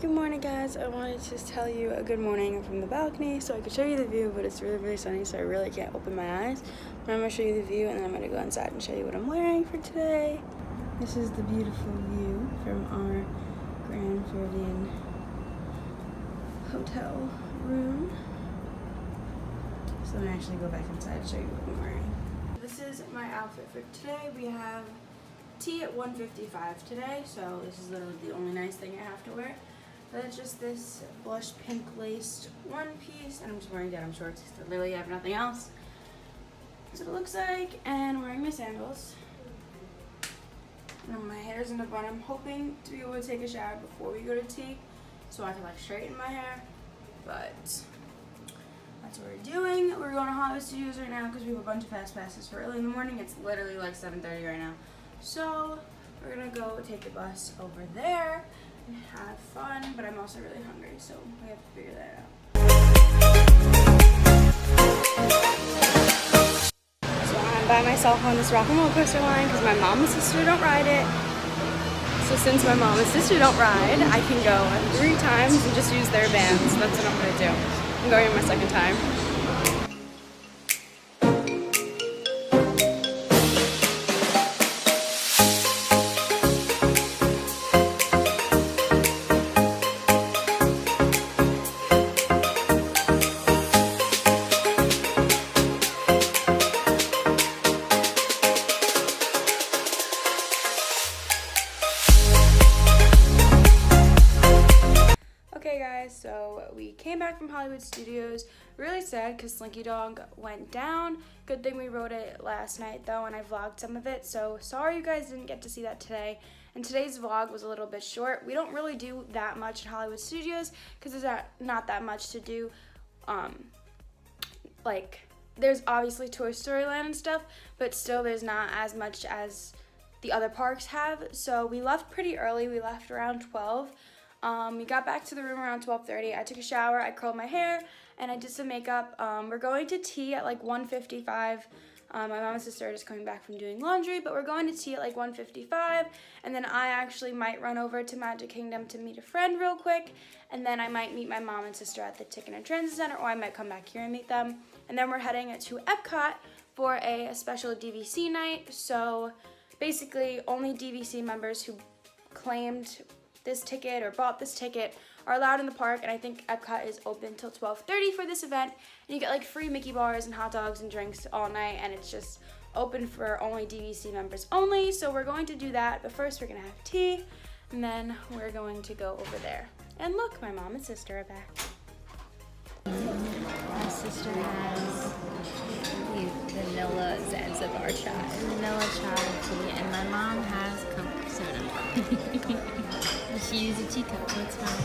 Good morning, guys. I wanted to just tell you a good morning from the balcony so I could show you the view, but it's really, really sunny, so I really can't open my eyes. But I'm going to show you the view, and then I'm going to go inside and show you what I'm wearing for today. This is the beautiful view from our Grand Floridian hotel room. So I'm going to actually go back inside and show you what I'm wearing. This is my outfit for today. We have tea at 1:55 today, so this is literally the only nice thing I have to wear. But it's just this blush pink laced one piece, and I'm just wearing denim shorts because I literally have nothing else. That's what it looks like, and wearing my sandals. And my hair's in a bun. I'm hoping to be able to take a shower before we go to tea so I can like straighten my hair, but that's what we're doing. We're going to Hollywood Studios right now because we have a bunch of fast passes for early in the morning. It's literally like 7:30 right now. So we're gonna go take the bus over there and have fun, but I'm also really hungry, so we have to figure that out. So I'm by myself on this rock and roller coaster line because my mom and sister don't ride it. So since my mom and sister don't ride, I can go 3 times and just use their vans. That's what I'm gonna do. I'm going my second time. So we came back from Hollywood Studios, really sad because Slinky Dog went down. Good thing we rode it last night though, and I vlogged some of it, so sorry you guys didn't get to see that today. And today's vlog was a little bit short. We don't really do that much in Hollywood Studios because there's not that much to do. Like there's obviously Toy Story Land and stuff, but still there's not as much as the other parks have. So we left pretty early. We left around 12. We got back to the room around 12:30. I took a shower, I curled my hair, and I did some makeup. We're going to tea at like 1:55. My mom and sister are just coming back from doing laundry, but we're going to tea at like 1:55, and then I actually might run over to Magic Kingdom to meet a friend real quick, and then I might meet my mom and sister at the Ticket and Transit Center, or I might come back here and meet them. And then we're heading to Epcot for a special DVC night. So basically only DVC members who claimed this ticket or bought this ticket are allowed in the park, and I think Epcot is open till 12:30 for this event, and you get like free Mickey bars and hot dogs and drinks all night, and it's just open for only DVC members only. So we're going to do that, but first we're gonna have tea, and then we're going to go over there. And look, my mom and sister are back. My sister has the vanilla Zanzibar chai. Vanilla chai tea, and my mom has Coke soda. She used a teacup, so it's fine.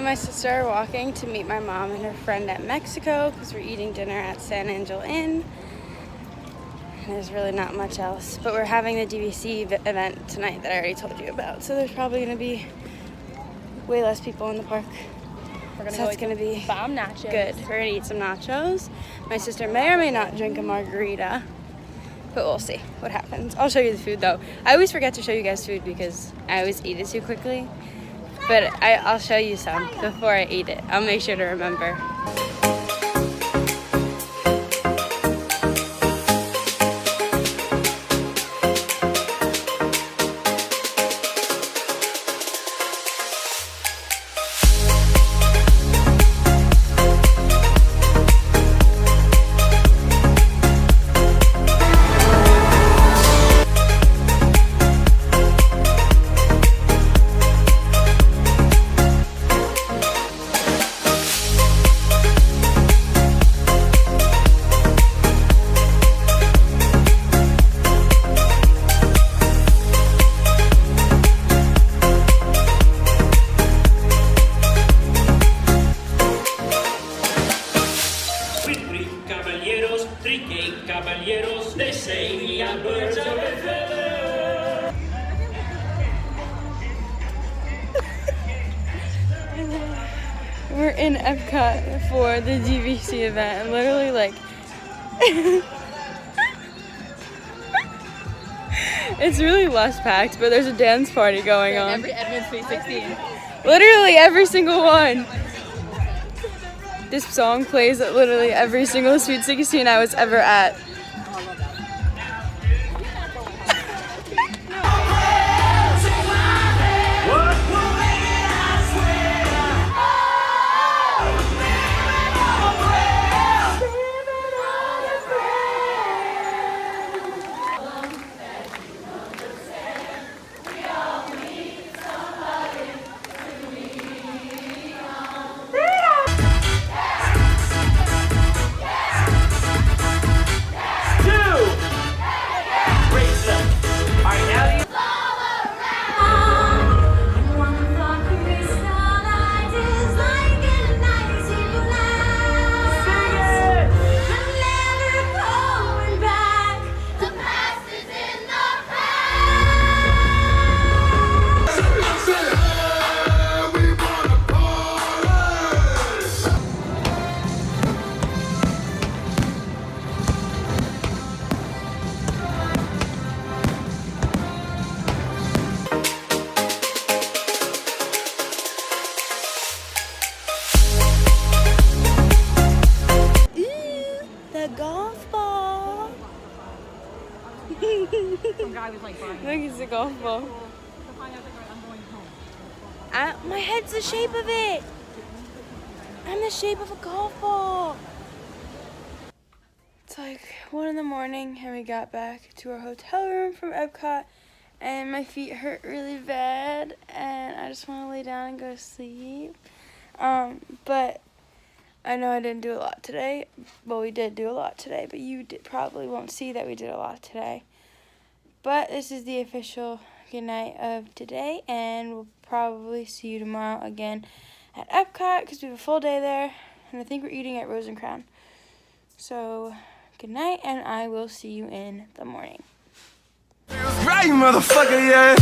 My sister are walking to meet my mom and her friend at Mexico because we're eating dinner at San Angel Inn. And there's really not much else, but we're having the DVC event tonight that I already told you about, so there's probably going to be way less people in the park. We're gonna so it's going to be bomb nachos. Good. We're going to eat some nachos. My sister may or may not drink a margarita, but we'll see what happens. I'll show you the food though. I always forget to show you guys food because I always eat it too quickly. But I'll show you some before I eat it. I'll make sure to remember. We're in Epcot for the GVC event, and literally, like, it's really less packed, but there's a dance party going on. Every Edmund Sweet 16. Literally every single one. This song plays at literally every single Sweet 16 I was ever at. Some guy was like, Look, it's a golf ball. My head's the shape of it. I'm the shape of a golf ball. It's like 1 in the morning, and we got back to our hotel room from Epcot, and my feet hurt really bad, and I just want to lay down and go to sleep. But I know I didn't do a lot today. Well, we did do a lot today, but you probably won't see that we did a lot today. But this is the official good night of today, and we'll probably see you tomorrow again at Epcot because we have a full day there, and I think we're eating at Rose and Crown. So, good night, and I will see you in the morning. Right, motherfucker, yeah.